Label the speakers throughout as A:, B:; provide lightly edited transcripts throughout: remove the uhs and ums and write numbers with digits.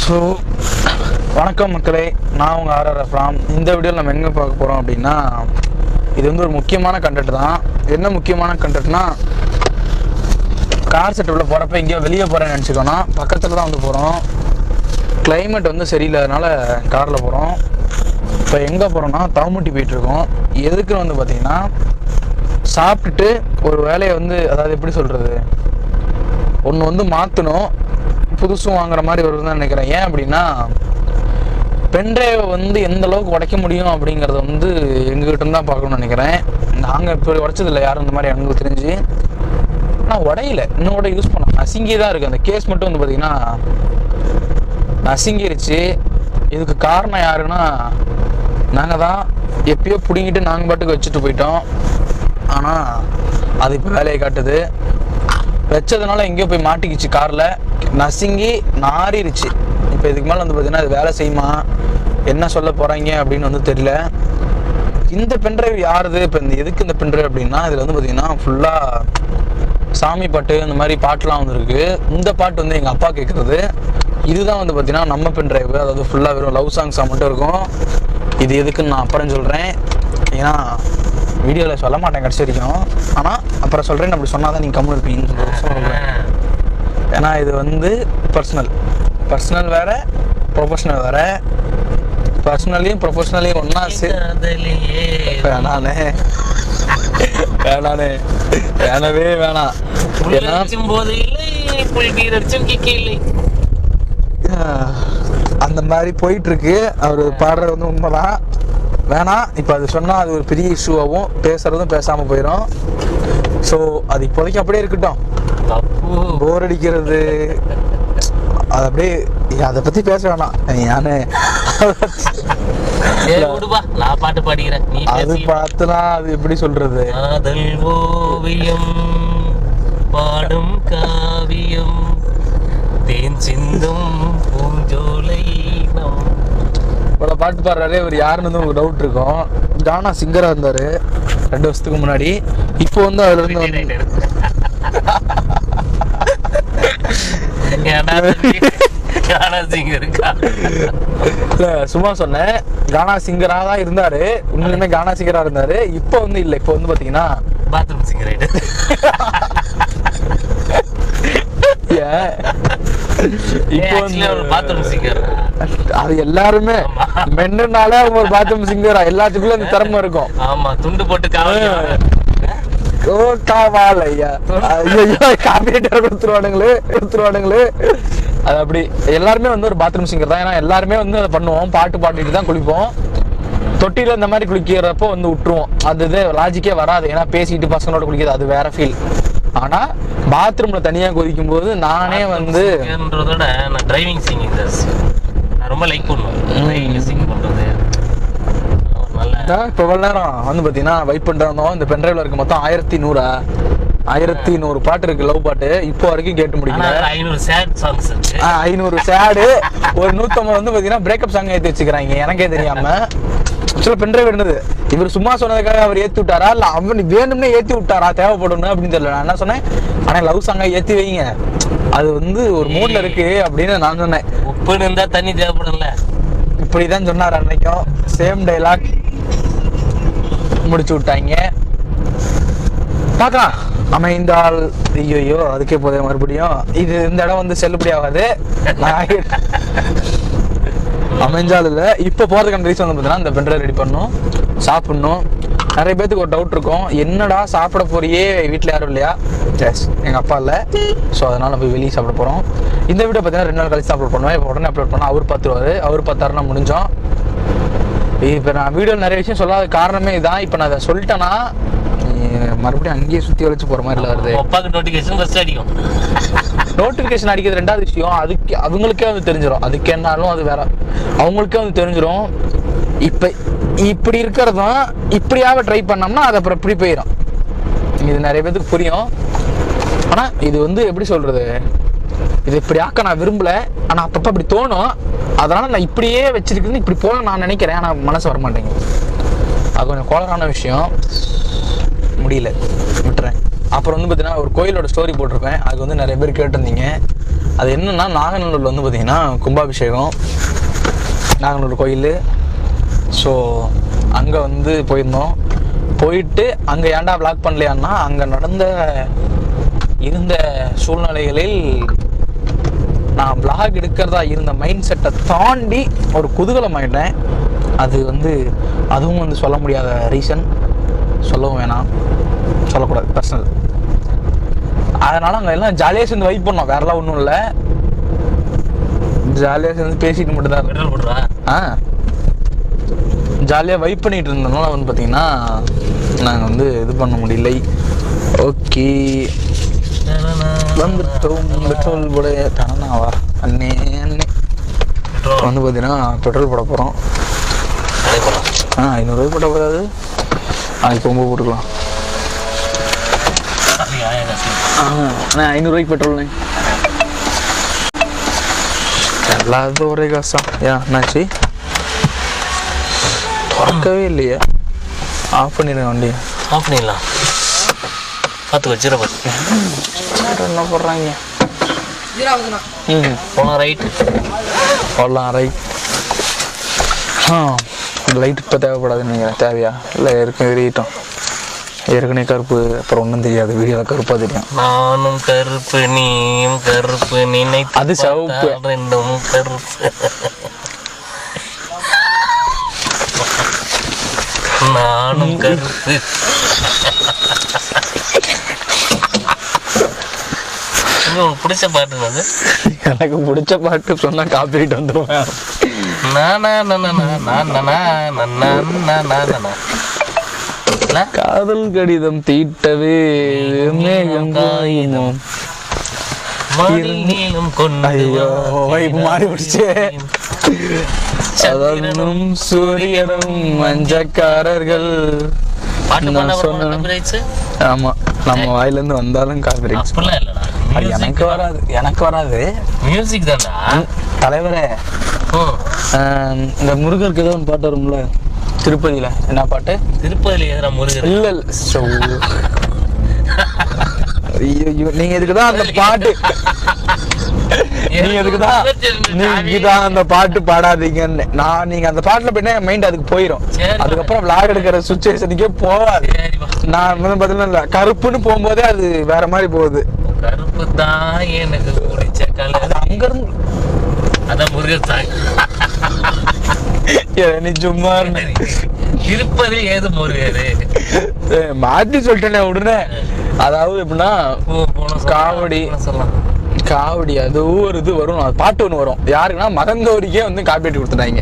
A: So வணக்கம் மக்களே, நான் உங்கள் ஆர்ஆர்எஃப்ராம். இந்த வீடியோவில் நம்ம எங்கே பார்க்க போகிறோம் அப்படின்னா, இது வந்து ஒரு முக்கியமான கண்டென்ட் தான். என்ன முக்கியமான கண்டென்ட்னா, கார் செட்டப்பில் போகிறப்ப எங்கேயோ வெளியே போகிறேன்னு நினச்சிக்கோன்னா பக்கத்தில் தான் வந்து போகிறோம். கிளைமேட் வந்து சரியில்லாதனால காரில் போகிறோம். இப்போ எங்கே போகிறோன்னா தவமுட்டி போயிட்டுருக்கோம். எதுக்குன்னு வந்து பார்த்திங்கன்னா, சாப்பிட்டுட்டு ஒரு வேலையை வந்து, அதாவது எப்படி சொல்கிறது, ஒன்று வந்து மாற்றணும், புதுசும் வாங்குற மாதிரி வருதுன்னு தான் நினைக்கிறேன். ஏன் அப்படின்னா, பென்ட்ரைவை வந்து எந்த அளவுக்கு உடைக்க முடியும் அப்படிங்கிறத வந்து எங்ககிட்ட தான் பார்க்கணும்னு நினைக்கிறேன். நாங்கள் இப்போ உடைச்சதில்லை யாரும் இந்த மாதிரி எங்களுக்கு தெரிஞ்சு. ஆனால் உடையில இன்னும் கூட யூஸ் பண்ணலாம், நசுங்கி தான் இருக்குது. அந்த கேஸ் மட்டும் வந்து பார்த்திங்கன்னா நசுங்கிருச்சு. இதுக்கு காரணம் யாருன்னா, நாங்கள் தான் எப்பயோ பிடிங்கிட்டு நாங்கள் பாட்டுக்கு வச்சுட்டு போயிட்டோம். ஆனால் அது இப்போ வேலையை காட்டுது. வச்சதுனால எங்கேயோ போய் மாட்டிக்கிச்சு, காரில் நசுங்கி நாறிடுச்சு. இப்போ இதுக்கு மேலே வந்து பார்த்தீங்கன்னா அது வேலை செய்யுமா, என்ன சொல்ல போகிறாங்க அப்படின்னு வந்து தெரியல. இந்த பென்ட்ரைவ் யாருது, இப்போ இந்த எதுக்கு இந்த பென்ட்ரைவ் அப்படின்னா, இதில் வந்து பார்த்தீங்கன்னா ஃபுல்லாக சாமி பாட்டு இந்த மாதிரி பாட்டுலாம் வந்துருக்கு. இந்த பாட்டு வந்து எங்கள் அப்பா கேட்குறது. இதுதான் வந்து பார்த்தீங்கன்னா நம்ம பென்ட்ரைவ், அதாவது ஃபுல்லாக வெறும் லவ் சாங்ஸாக மட்டும் இருக்கும். இது எதுக்குன்னு நான் அப்புறம் சொல்கிறேன், ஏன்னா வீடியோவில் சொல்ல மாட்டேன் கடைசி வரைக்கும். ஆனால் அப்புறம் சொல்கிறேன், அப்படி சொன்னால் தான் நீங்கள் கம்முன்னு இருப்பீங்கன்னு சொல்கிறேன். ஏன்னா இது வந்து பர்சனல் வேறு, ப்ரொஃபஷ்னல் வேறு. பர்சனலையும் ப்ரொஃபஷ்னலையும் ஒன்றா வேணவே வேணாம். ஏன்னா அந்த மாதிரி போயிட்டுருக்கு. அவர் பாடுறது வந்து உண்மைதான், வேணாம். இப்போ அது சொன்னால் அது ஒரு பெரிய இஷ்யூவாகவும் பேசுகிறதும் பேசாமல் போயிடும். ஸோ அது இப்போதைக்கு அப்படியே இருக்கட்டும். போர் அடிக்கிறது அது அப்படியே, அதை பற்றி பேச வேணாம். யானே
B: பாட்டு பாடுகிறேன்,
A: அது பார்த்துனா அது எப்படி சொல்றது,
B: ஓவியம் பாடும் காவியம் தேன் சிந்தும் பூஞ்சோலை.
A: இவ்வளோ பாட்டு பாடுறாரு, இவர் யாருன்னு வந்து உங்களுக்கு டவுட் இருக்கும். கானா சிங்கராக இருந்தார் 2 வருஷத்துக்கு முன்னாடி. இப்போ வந்து அதுல இருந்து சும்மா சொன்னேன், கானா சிங்கரா தான் இருந்தாரு. உண்மையுமே கானா சிங்கரா இருந்தாரு. இப்போ வந்து இல்லை, இப்போ வந்து பாத்தீங்கன்னா
B: பாத்ரூம் சிங்கர்.
A: இப்போ வந்து
B: பாத்ரூம் சிங்கர்.
A: அது எல்லாருமே மென்னுனாலே அவங்க ஒரு பாத்ரூம் சிங்கரா, எல்லாத்துக்குள்ள அந்த திறமை இருக்கும்.
B: ஆமா, துண்டு போட்டு கொடுத்துருவானுங்களே.
A: அது அப்படி எல்லாருமே வந்து ஒரு பாத்ரூம் சிங்கர் தான். ஏன்னா எல்லாருமே வந்து அதை பண்ணுவோம், பாட்டு பாடிட்டு தான் குளிப்போம். தொட்டியில இந்த மாதிரி குளிக்கிறப்போ வந்து விட்டுருவோம். அது லாஜிக்கே வராது, ஏன்னா பேசிட்டு பசங்களோட குளிக்கிறது அது வேற ஃபீல். ஆனா பாத்ரூம்ல தனியா குதிக்கும் போது நானே வந்து
B: நான் டிரைவிங் சிங்கிங் நான் ரொம்ப லைக் பண்ணுவேன். சிங் பண்றது
A: இப்போ இவ்வளோ நேரம் வந்து பார்த்தீங்கன்னா வைப் பண்ணிட்டு இந்த பென்ட்ரைவ்ல இருக்கு. மொத்தம் 1100 பாட்டு இருக்கு, லவ் பாட்டு. இப்போ வரைக்கும் கேட்டு முடிக்கல.
B: 500 சேட் சாங்ஸ் இருக்கு.
A: 500 சேடு, ஒரு 150 வந்து பார்த்தீங்கன்னா பிரேக்கப் சாங் ஏற்றி வச்சுக்கிறாங்க, எனக்கே தெரியாம. ஆக்சுவலாக பென்ட்ரைவ் இருந்தது. இவர் சும்மா சொன்னதுக்காக அவர் ஏற்றி விட்டாரா, இல்லை அவன் வேணும்னே ஏற்றி விட்டாரா, தேவைப்படணும் அப்படின்னு தெரியல. நான் என்ன சொன்னேன், ஆனால் லவ் சாங்கா ஏற்றி வைங்க, அது வந்து ஒரு மூட்ல இருக்கு அப்படின்னு நான் சொன்னேன்.
B: உப்புன்னு இருந்தா தண்ணி தேவைப்படும்ல,
A: இப்படிதான் சொன்னார் அன்னைக்கும். சேம் டைலாக் முடிச்சு விட்டாங்க. பார்க்கலாம் அமைந்தால். ஐயோ அதுக்கே போதே மறுபடியும் இது இந்த இடம் வந்து செல்லுபடி ஆகாது. அமைஞ்சால் இல்லை, இப்போ போகிறதுக்கான ரீசன் வந்து பார்த்தீங்கன்னா, இந்த பென்ட்ரைவ் ரெடி பண்ணணும், சாப்பிட்ணும். நிறைய பேருக்கு ஒரு டவுட் இருக்கும், என்னடா சாப்பிட போறியே, வீட்டில் யாரும் இல்லையா? எஸ், எங்கள் அப்பா இல்லை. ஸோ அதனால் போய் வெளியே சாப்பிட போகிறோம். இந்த வீடியோ பார்த்தீங்கன்னா 2 நாள் கழிச்சு அப்லோட் பண்ணுவேன். இப்போ உடனே அப்லோட் பண்ணால் அவர் பார்த்துருவாரு. அவர் பார்த்தாருன்னா முடிஞ்சோம். இப்போ நான் வீடியோ நிறைய விஷயம் சொல்லாத காரணமே இதான். இப்போ நான் அதை சொல்லிட்டேன்னா மறுபடியும் அங்கேயே சுற்றி வளைச்சு போகிற மாதிரி இல்லை வருது.
B: நோட்டிஃபிகேஷன் ஃபர்ஸ்ட் அடிக்கும்.
A: நோட்டிஃபிகேஷன் அடிக்கிறது 2வது விஷயம். அதுக்கு அவங்களுக்கே வந்து தெரிஞ்சிடும். அதுக்கு என்னாலும் அது வேற, அவங்களுக்கே வந்து தெரிஞ்சிடும். இப்போ இப்படி இருக்கிறதும் இப்படியாவே ட்ரை பண்ணோம்னா அது அப்புறம் இப்படி போயிடும். இது நிறைய பேருக்கு புரியும். ஆனால் இது வந்து எப்படி சொல்றது, இது இப்படி ஆக்க நான் விரும்பல. ஆனால் அப்பப்போ அப்படி தோணும். அதனால நான் இப்படியே வச்சிருக்கிறது, இப்படி போக நான் நினைக்கிறேன். ஆனால் மனசு வரமாட்டேங்குது. அது கொஞ்சம் கோளரான விஷயம். முடியல, விட்டுறேன். அப்புறம் வந்து பார்த்தீங்கன்னா ஒரு கோயிலோட ஸ்டோரி போட்டிருப்பேன். அது வந்து நிறைய பேர் கேட்டிருந்தீங்க. அது என்னன்னா நாகநல்லூரில் வந்து பார்த்திங்கன்னா கும்பாபிஷேகம், நாகநல்லூர் கோயில். ஸோ அங்கே வந்து போயிருந்தோம். போயிட்டு அங்கே ஏன்டா vlog பண்ணலையான்னா அங்கே இருந்த சூழ்நிலைகளில் நான் vlog எடுக்கிறதா இருந்த மைண்ட் செட்டை தாண்டி ஒரு குதூகலம் ஆகிட்டேன். அது வந்து அதுவும் வந்து சொல்ல முடியாத ரீசன், சொல்லவும் வேணாம், சொல்லக்கூடாது, பர்சனல். அதனால் அங்கே எல்லாம் ஜாலியாக சேர்ந்து வைப் பண்ணோம், வேறெல்லாம் ஒன்றும் இல்லை, ஜாலியாக சேர்ந்து பேசிட்டு மட்டும்தான்.
B: பெட்ரோல் போடுறா?
A: ஜாலியாக வைப் பண்ணிகிட்டு இருந்ததுனால வந்து பார்த்திங்கன்னா நாங்கள் வந்து இது பண்ண முடியலை. ஓகே, வந்துட்டோம். பெட்ரோல் போட தானாவா அண்ணே அண்ணே வந்து பார்த்தீங்கன்னா பெட்ரோல் போட போகிறோம். 500 போட போகாது, அதுக்கு ரொம்ப போட்டுக்கலாம். அண்ணா 500 பெட்ரோல்ண்ணே. எல்லாத்தும் ஒரே காசா? ஏன் என்னாச்சு? திறக்கவே இல்லையா? ஆஃப் பண்ணிடுங்க வண்டி.
B: ஆஃப் பண்ணிடலாம், பார்த்து வச்சிட பார்த்து
A: என்ன போடுறாங்க.
B: போகலாம் ரைட்டு,
A: போடலாம் ரைட். லைட் இப்போ தேவைப்படாதுன்னு நினைக்கிறேன். தேவையா? இல்லை ஏற்கனவே கருப்பு, அப்புறம் ஒன்றும் தெரியாது, வீடியோவில் கருப்பாக தெரியும்.
B: நானும் கருப்பு நீயும் கருப்பு, நினைத்து
A: அது சிவப்பு,
B: ரெண்டும் கருப்பு. நானும் கருப்பு. உங்களுக்கு பிடிச்ச பாட்டு அது?
A: எனக்கு பிடிச்ச பாட்டு சொன்னால் காப்பிரைட் வந்துடுவேன். காதல் கடிதம் தீட்டவே மேகம் காயினும் ஐயோ மாறி பிடிச்சே. சதனும் சூரியனும் மஞ்சக்காரர்கள். ஆமா, நம்ம வாயிலிருந்து வந்தாலும் காப்பிரைட். எனக்கு வராது
B: மியூசிக் தான்டா
A: தலைவரே. இந்த முருகருக்கு ஏதோ ஒன்று பாட்டு வரும்ல திருப்பதியில, என்ன பாட்டு?
B: திருப்பதியில ஏதா முருகர்?
A: இல்ல ஐயோ, நீங்க இதுக்குதான் அந்த பாட்டு, நீங்க இதுக்குதான் அந்த பாட்டு பாடாதீங்கன்னு நான். நீங்க அந்த பாட்டுல போயிட்டா என் மைண்ட் அதுக்கு போயிடும். அதுக்கப்புறம் vlog எடுக்கிற சுச்சுவேஷனுக்கே போவாது. நான் வந்து பாத்தீங்கன்னா கருப்புன்னு போகும்போதே அது வேற மாதிரி போகுது.
B: கருப்பு தான் எனக்கு பிடிச்ச கலர்.
A: அங்க இருந்து
B: அதான் முருகர் சாங்.
A: நீ சும்மா
B: திருப்பதி ஏது முருகரு
A: மாத்தி சொல்லிட்டேனே உடனே. அதாவது எப்படின்னா காவடி அது ஒரு இது வரும், அது பாட்டு ஒன்று வரும். யாருக்குன்னா மகங்கௌரிக்கே வந்து காப்பீட்டு கொடுத்துட்டாங்க.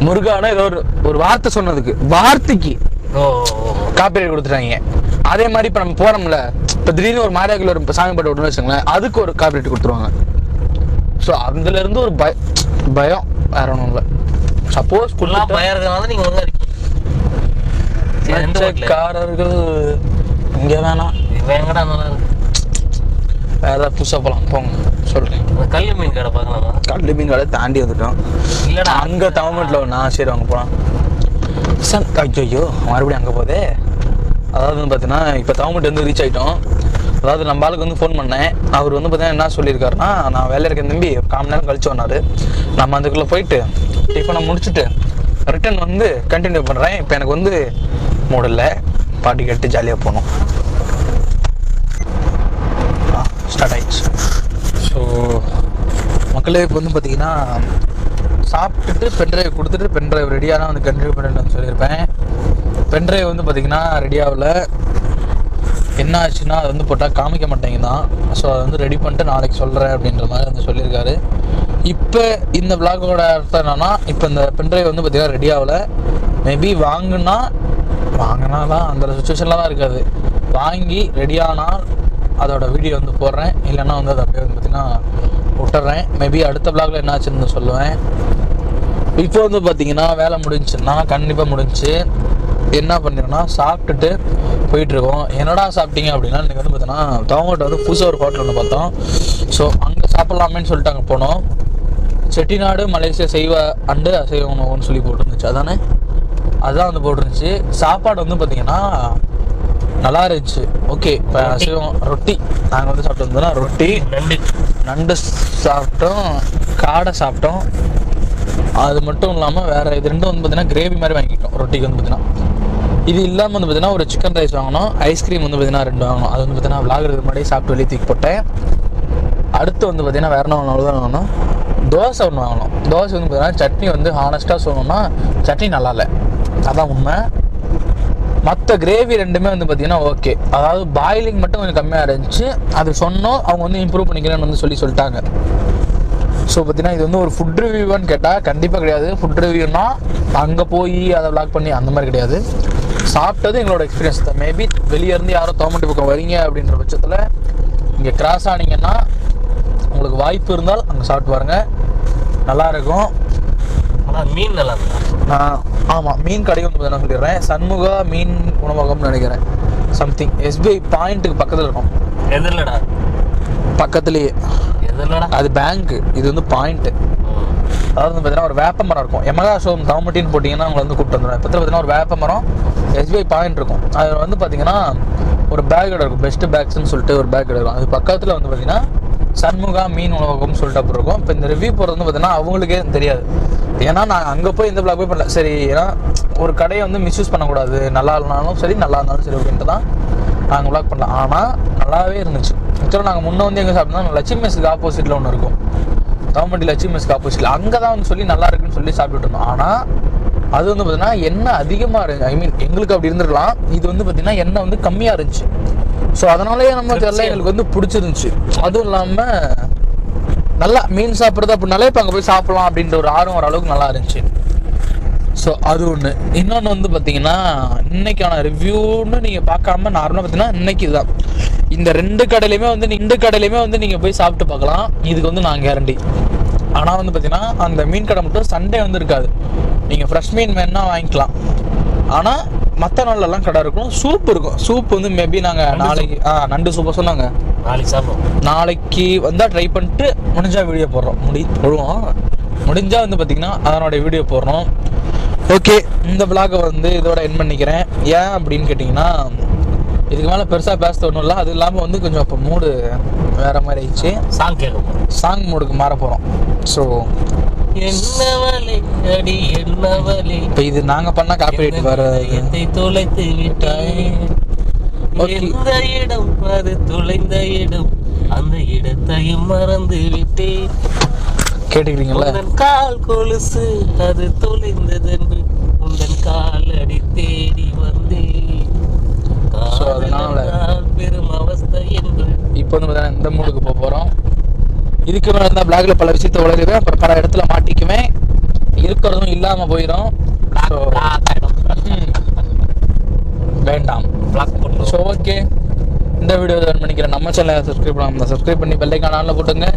A: முருகானா ஏதோ ஒரு வார்த்தை சொன்னதுக்கு, வார்த்தைக்கு காப்பீட்டு கொடுத்துட்டாங்க. அதே மாதிரி இப்போ நம்ம போறோம்ல, இப்போ திடீர்னு ஒரு மாரியாக்கில் ஒரு சாமி பாட்டு விட்டுன்னு வச்சுங்களேன், அதுக்கு ஒரு காப்பீட்டு கொடுத்துருவாங்க. ஸோ அதுல இருந்து ஒரு பயம் வேற ஒன்றும் இல்லை. சப்போஸ்
B: பயம் இருக்கிறனால நீங்க ஒழுங்கா இருக்கீங்க.
A: காரர்கள் இங்கே வேணாம்,
B: வேங்கடா நல்லா இருக்கு.
A: வேற ஏதாவது புதுசாக போகலாம் போங்க சொல்றேன்.
B: கல்லு மீன் கடை பார்க்கலாமா?
A: கல்லு மீன் கடை தாண்டி வந்துட்டோம்.
B: இல்லடா
A: அங்கே தமிழ்நாட்டில் ஒன்றா, சரி அங்கே போகலாம். ஐயோ மறுபடியும் அங்கே போதே. அதாவது வந்து பார்த்தீங்கன்னா இப்போ தமிழ்நாட்டு வந்து ரீச் ஆகிட்டோம். அதாவது நம்ம ஆளுக்கு வந்து ஃபோன் பண்ணேன். அவர் வந்து பார்த்தீங்கன்னா என்ன சொல்லியிருக்காருன்னா, நான் வேலையில் இருக்கேன் தம்பி, 1/4 மணி நேரம் கழிச்சு வந்தார். நம்ம அதுக்குள்ளே போயிட்டு டிஃபனை முடிச்சுட்டு ரிட்டர்ன் வந்து கண்டினியூ பண்ணுறேன். இப்போ எனக்கு வந்து மூடல, பாட்டு கேட்டு ஜாலியாக போகணும். ஸ்டார்ட் ஆயிடுச்சு. ஸோ மக்களே இப்போ வந்து பார்த்தீங்கன்னா சாப்பிட்டுட்டு பென்ட்ரைவ் கொடுத்துட்டு பென்ட்ரைவ் ரெடியாக வந்து கண்டினியூ பண்ணிட்டு சொல்லியிருப்பேன். பென்ட்ரைவ் வந்து பார்த்தீங்கன்னா ரெடியாகல. என்ன ஆச்சுன்னா அது வந்து போட்டால் காமிக்க மாட்டேங்க தான். ஸோ அதை வந்து ரெடி பண்ணிட்டு நாளைக்கு சொல்கிறேன் அப்படின்ற மாதிரி வந்து சொல்லியிருக்காரு. இப்போ இந்த விளாகோட அர்த்தம் என்னன்னா, இப்போ இந்த பென்ட்ரைவ் வந்து பார்த்தீங்கன்னா ரெடி ஆகலை. மேபி வாங்கினா தான் அந்த சுச்சுவேஷன்லாம் தான் இருக்காது. வாங்கி ரெடியானால் அதோட வீடியோ வந்து போடுறேன், இல்லைன்னா வந்து அதை அப்படியே வந்து பார்த்திங்கன்னா விட்டுறேன். மேபி அடுத்த விளாகில் என்ன ஆச்சுன்னு சொல்லுவேன். இப்போ வந்து பார்த்தீங்கன்னா வேலை முடிஞ்சுன்னா கண்டிப்பாக முடிஞ்சு என்ன பண்ணிடுறோன்னா சாப்பிட்டுட்டு போயிட்டுருக்கோம். என்னடா சாப்பிட்டீங்க அப்படின்னா, இன்றைக்கி வந்து பார்த்தீங்கன்னா தவங்கோட்டை வந்து புதுசாக ஒரு ஹோட்டல் ஒன்று பார்த்தோம். ஸோ அங்கே சாப்பிட்லாமேன்னு சொல்லிட்டு அங்கே போனோம். செட்டிநாடு மலேசியா செய்வ அண்டு அசைவ உணவுன்னு சொல்லி போட்டுருந்துச்சு. அதுதான் வந்து போட்டுருந்துச்சு. சாப்பாடு வந்து பார்த்திங்கன்னா நல்லா இருந்துச்சு. ஓகே, இப்போ அசைவம் ரொட்டி நாங்கள் வந்து சாப்பிட்டு வந்தோம்னா ரொட்டி, நண்டு சாப்பிட்டோம், காடை சாப்பிட்டோம். அது மட்டும் இல்லாமல் வேறு இது ரெண்டும் வந்து பார்த்தீங்கன்னா கிரேவி மாதிரி வாங்கிட்டோம் ரொட்டிக்கு வந்து பார்த்தீங்கன்னா. இது இல்லாமல் வந்து பார்த்தீங்கன்னா ஒரு சிக்கன் ரைஸ் வாங்கினோம், ஐஸ்கிரீம் வந்து பார்த்தீங்கன்னா 2 வாங்கினோம். அது வந்து பார்த்தீங்கன்னா விளாகிறதுக்கு முன்னாடி சாப்பிட்டு வெளியே தூக்கி போட்டேன். அடுத்து வந்து பார்த்தீங்கன்னா வேறு என்ன தான் வாங்கினோம், தோசை ஒன்று வாங்கினோம். தோசை வந்து பார்த்தீங்கன்னா சட்னி வந்து ஹானஸ்ட்டாக சொல்லணும்னா சட்னி நல்லா இல்லை, அதான் உண்மை. மற்ற கிரேவி ரெண்டுமே வந்து பார்த்தீங்கன்னா ஓகே, அதாவது பாயிலிங் மட்டும் கொஞ்சம் கம்மியாக இருந்துச்சு. அது சொன்னோம், அவங்க வந்து இம்ப்ரூவ் பண்ணிக்கிறேன்னு வந்து சொல்லிட்டாங்க. ஸோ பார்த்தீங்கன்னா இது வந்து ஒரு ஃபுட் ரிவ்யூவான்னு கேட்டால் கண்டிப்பாக கிடையாது. ஃபுட் ரிவ்யூனா அங்கே போய் அதை விளாக் பண்ணி அந்த மாதிரி கிடையாது. சாப்பிட்டது எங்களோட எக்ஸ்பீரியன்ஸ் தான். மேபி வெளியே இருந்து யாரோ தோமட்டி பக்கம் வரீங்க அப்படின்ற பட்சத்தில் இங்கே கிராஸ் ஆனீங்கன்னா உங்களுக்கு வாய்ப்பு இருந்தால் அங்கே சாப்பிட்டு பாருங்கள், நல்லாயிருக்கும்.
B: ஆனால் மீன் நல்லா இருக்கா?
A: ஆமாம், மீன் கடையும் வந்து நான் சொல்லிடுறேன், சண்முகா மீன் உணவகம்னு நினைக்கிறேன். சம்திங் SBI பாயிண்ட்டுக்கு பக்கத்தில் இருக்கும்.
B: எதிர்லடா?
A: பக்கத்துலேயே.
B: எதிர்லடா?
A: அது பேங்க்கு, இது வந்து பாயிண்ட்டு. அதாவது வந்து பார்த்தீங்கன்னா ஒரு வேப்ப மரம் இருக்கும். எமகா ஷோம் தவமட்டின்னு போட்டிங்கன்னா அவங்களை வந்து கூப்பிட்டு வந்துடும். பக்கத்தில் பார்த்தீங்கன்னா ஒரு வேப்ப மரம், SBI பாயிண்ட் இருக்கும். அதில் வந்து பார்த்தீங்கன்னா ஒரு பேக் கடை இருக்கும், பெஸ்ட்டு பேக்ஸ்ன்னு சொல்லிட்டு ஒரு பேக் கடை இருக்கும். அது பக்கத்தில் வந்து பார்த்தீங்கன்னா சண்முகா மீன் உணவகம்னு சொல்லிட்டு அப்படி இருக்கும். இப்போ இந்த ரிவ்யூ போகிறது வந்து பார்த்தீங்கன்னா அவங்களுக்கே தெரியாது. ஏன்னா நான் அங்கே போய் இந்த பிளாக் போய் பண்ணல. சரி, ஏன்னா ஒரு கடையை வந்து மிஸ்யூஸ் பண்ணக்கூடாது, நல்லா இல்லைனாலும் சரி நல்லா இருந்தாலும் சரி அப்படின்ட்டு தான் நாங்கள் பிளாக் பண்ணலாம். ஆனால் நல்லாவே இருந்துச்சு. ஆக்சுவலாக நாங்கள் முன்னே வந்து எங்கே சாப்பிட்டோம்னா லட்சுமி மெஸ்ஸுக்கு ஆப்போசிட்டில் ஒன்று இருக்கும், தவமட்டி லட்சுமி மெஸ்ஸுக்கு ஆப்போசிட்டில். அங்கே தான் வந்து சொல்லி நல்லா இருக்குன்னு சொல்லி சாப்பிட்டுட்டு இருந்தோம். ஆனால் அது வந்து பார்த்தீங்கன்னா எண்ணெய் அதிகமாக இருந்துச்சு. ஐ மீன் எங்களுக்கு அப்படி இருந்திருக்கலாம், இது வந்து பார்த்தீங்கன்னா எண்ணெய் வந்து கம்மியாக இருந்துச்சு. ஸோ அதனாலேயே நம்ம தெரியல, எங்களுக்கு வந்து பிடிச்சிருந்துச்சு. அதுவும் இல்லாமல் நல்லா மீன் சாப்பிட்றது அப்படின்னாலே இப்போ அங்கே போய் சாப்பிட்லாம் அப்படின்ற ஒரு ஆர்வம் வர அளவுக்கு நல்லா இருந்துச்சு. ஸோ அது ஒன்று. இன்னொன்று வந்து பார்த்தீங்கன்னா இன்னைக்கான ரிவ்யூன்னு நீங்கள் பார்க்காம நார்மலாக பார்த்தீங்கன்னா இன்னைக்கு இதுதான். இந்த ரெண்டு கடையிலையுமே வந்து நீங்கள் போய் சாப்பிட்டு பார்க்கலாம், இதுக்கு வந்து நான் கேரண்டி. ஆனால் வந்து பார்த்தீங்கன்னா அந்த மீன் கடை மட்டும் சண்டே வந்து இருக்காது. நீங்கள் ஃப்ரெஷ் மீன் வேணுன்னா வாங்கிக்கலாம். ஆனால் மற்ற நாள்லலாம் கடை இருக்கும், சூப் இருக்கும். சூப் வந்து மேபி நாங்கள் நாளைக்கு நண்டு சூப்பை சொன்னாங்க,
B: நாளைக்கு சாப்பிடுவோம்.
A: நாளைக்கு வந்தால் ட்ரை பண்ணிட்டு முடிஞ்சால் வீடியோ போடுறோம். முடிஞ்சால் வந்து பார்த்திங்கன்னா அதனோட வீடியோ போடுறோம். ஓகே, இந்த விளாகை வந்து இதோட என் பண்ணிக்கிறேன். ஏன் அப்படின்னு கேட்டிங்கன்னா இதுக்கு மேலே பெருசாக பேச ஒன்றும் இல்லை. அது இல்லாமல் வந்து கொஞ்சம் இப்போ மூடு வேறு மாதிரி ஆயிடுச்சு.
B: சாங் கேட்கும்,
A: சாங் மூடுக்கு மாற போகிறோம். ஸோ
B: என்னவளே அடி என்னவளே,
A: இப்போ இது நாங்கள் பண்ணால் காப்பிரைட் வர்றது.
B: தொலைத்து விட்டாய், எந்த இடம் அது தொலைந்த இடம், அந்த இடத்தையும் மறந்து விட்டேன்.
A: கேட்டுக்கிறீங்களா?
B: கால் கொலுசு அது தொலைந்ததென்று உந்தன் கால் அடி தேடி வந்தேன்.
A: அதனால
B: பெரும் அவஸ்தை என்று
A: இப்போ வந்து பார்த்தீங்கன்னா இந்த மூடுக்கு போக போகிறோம். இதுக்கு மேலே இருந்தால் பிளாக்ல பல விஷயத்தை உலகுவேன், அப்புறம் பல இடத்துல மாட்டிக்குவேன், இருக்கிறதும் இல்லாமல் போயிடும். வேண்டாம். ஸோ ஓகே, இந்த வீடியோ பண்ணிக்கிறேன். நம்ம சேனலை சப்ஸ்கிரைப் பண்ணாமல் சப்ஸ்கிரைப் பண்ணி பெல் ஐகான் ஆன்ல போட்டுங்க.